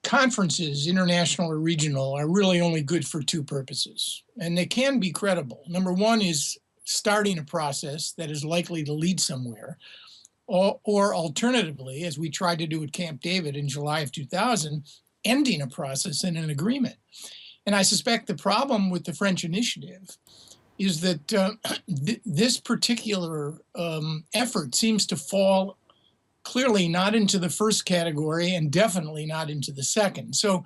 conferences, international or regional, are really only good for two purposes, and they can be credible. Number one is starting a process that is likely to lead somewhere, or alternatively, as we tried to do at Camp David in July of 2000, ending a process in an agreement. And I suspect the problem with the French initiative is that this particular effort seems to fall clearly not into the first category and definitely not into the second. So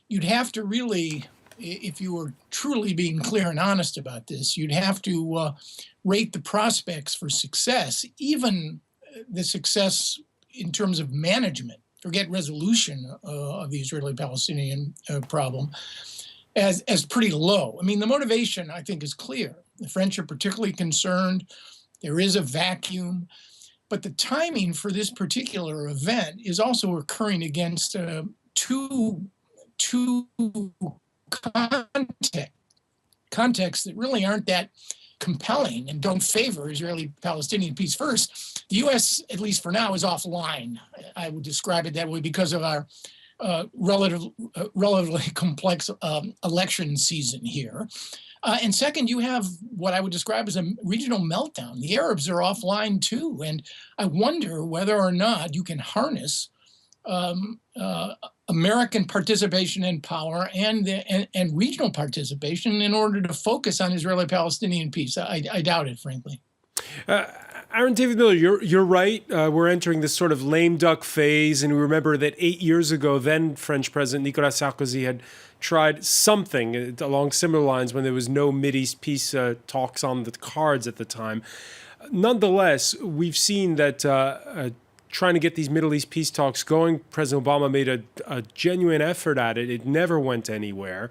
you'd have to really, if you were truly being clear and honest about this, you'd have to rate the prospects for success, even the success in terms of management, forget resolution of the Israeli-Palestinian problem, as pretty low. I mean, the motivation, I think, is clear. The French are particularly concerned. There is a vacuum. But the timing for this particular event is also occurring against two contexts that really aren't that compelling and don't favor Israeli-Palestinian peace. First, the U.S., at least for now, is offline. I would describe it that way because of our relatively complex election season here. And second, you have what I would describe as a regional meltdown. The Arabs are offline too, and I wonder whether or not you can harness American participation in power and regional participation in order to focus on Israeli-Palestinian peace. I doubt it, frankly. Aaron David Miller, you're right. We're entering this sort of lame duck phase, and we remember that 8 years ago, then French President Nicolas Sarkozy had tried something along similar lines when there was no Mideast peace talks on the cards at the time. Nonetheless, we've seen that trying to get these Middle East peace talks going, President Obama made a genuine effort at it. It never went anywhere.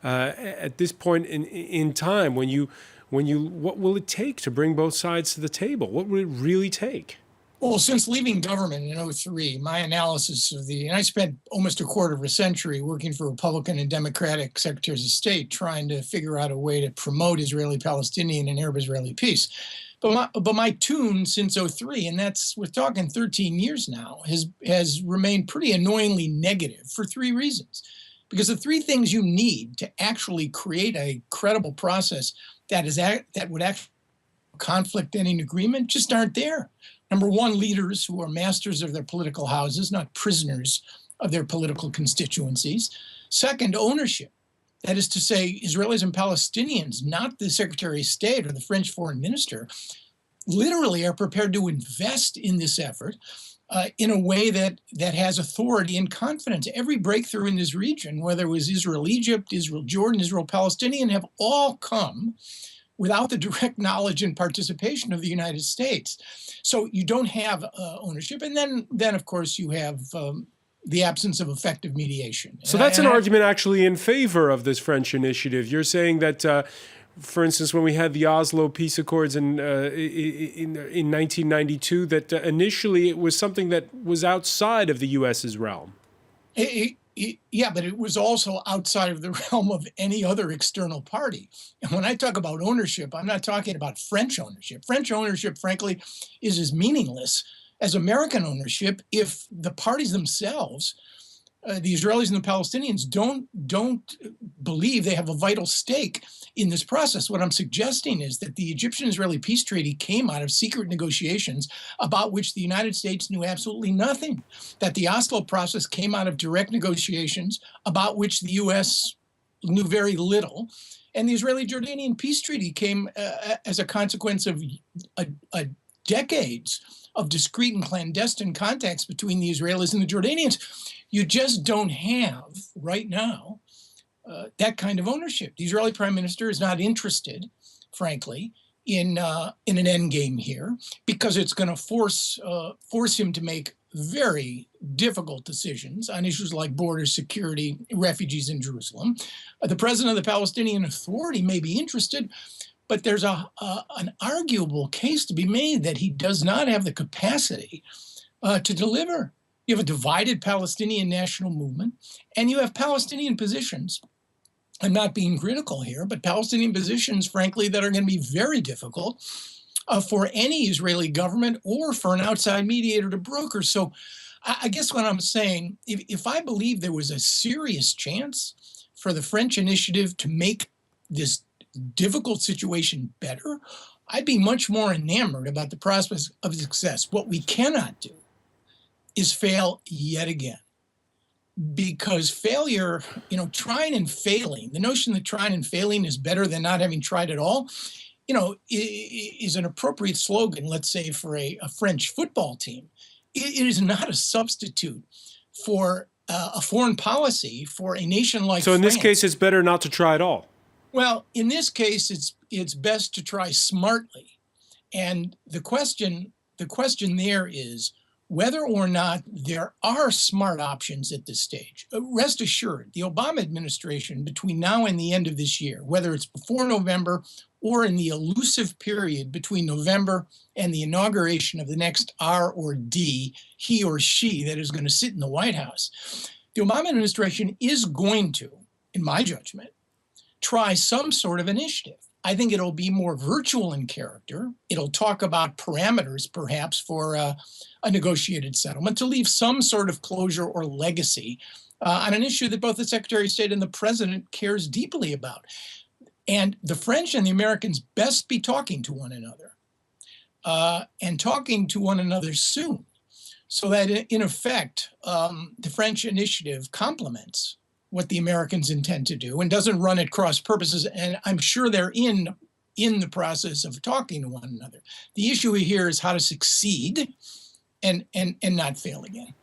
At this point in time, what will it take to bring both sides to the table? What will it really take? Well, since leaving government in 2003, my analysis of and I spent almost a quarter of a century working for Republican and Democratic secretaries of state trying to figure out a way to promote Israeli-Palestinian and Arab-Israeli peace. But my tune since 2003, and we're talking 13 years now, has remained pretty annoyingly negative for three reasons. Because the three things you need to actually create a credible process that would actually conflict ending agreement just aren't there. Number one, leaders who are masters of their political houses, not prisoners of their political constituencies. Second, ownership. That is to say, Israelis and Palestinians, not the Secretary of State or the French foreign minister, literally are prepared to invest in this effort in a way that has authority and confidence. Every breakthrough in this region, whether it was Israel-Egypt, Israel-Jordan, Israel-Palestinian, have all come without the direct knowledge and participation of the United States. So you don't have ownership. And then of course, you have the absence of effective mediation. So that's an argument actually in favor of this French initiative. You're saying that, for instance, when we had the Oslo peace accords in 1992, that initially it was something that was outside of the U.S.'s realm. Yeah, but it was also outside of the realm of any other external party. And when I talk about ownership, I'm not talking about French ownership. French ownership, frankly, is as meaningless as American ownership if the parties themselves, the Israelis and the Palestinians, don't believe they have a vital stake in this process. What I'm suggesting is that the Egyptian-Israeli peace treaty came out of secret negotiations about which the United States knew absolutely nothing, that the Oslo process came out of direct negotiations about which the U.S. knew very little, and the Israeli-Jordanian peace treaty came as a consequence of decades of discrete and clandestine contacts between the Israelis and the Jordanians. You just don't have right now that kind of ownership. The Israeli Prime Minister is not interested, frankly, in an end game here because it's going to force him to make very difficult decisions on issues like border security, refugees in Jerusalem. The president of the Palestinian Authority may be interested, but there's an arguable case to be made that he does not have the capacity to deliver. You have a divided Palestinian national movement, and you have Palestinian positions. I'm not being critical here, but Palestinian positions, frankly, that are going to be very difficult for any Israeli government or for an outside mediator to broker. So I guess what I'm saying, if I believe there was a serious chance for the French initiative to make this difficult situation better, I'd be much more enamored about the prospects of success. What we cannot do is fail yet again. Because failure, trying and failing, the notion that trying and failing is better than not having tried at all, is an appropriate slogan, let's say, for a French football team. It is not a substitute for a foreign policy for a nation like So in France. this case, it's better not to try at all. Well, in this case, it's best to try smartly. And the question there is whether or not there are smart options at this stage. Rest assured, the Obama administration, between now and the end of this year, whether it's before November or in the elusive period between November and the inauguration of the next R or D, he or she that is going to sit in the White House, the Obama administration is going to, in my judgment, try some sort of initiative. I think it'll be more virtual in character. It'll talk about parameters, perhaps, for a negotiated settlement to leave some sort of closure or legacy on an issue that both the Secretary of State and the President cares deeply about. And the French and the Americans best be talking to one another and talking to one another soon, so that, in effect, the French initiative complements what the Americans intend to do and doesn't run at cross purposes. And I'm sure they're in the process of talking to one another. The issue here is how to succeed and not fail again.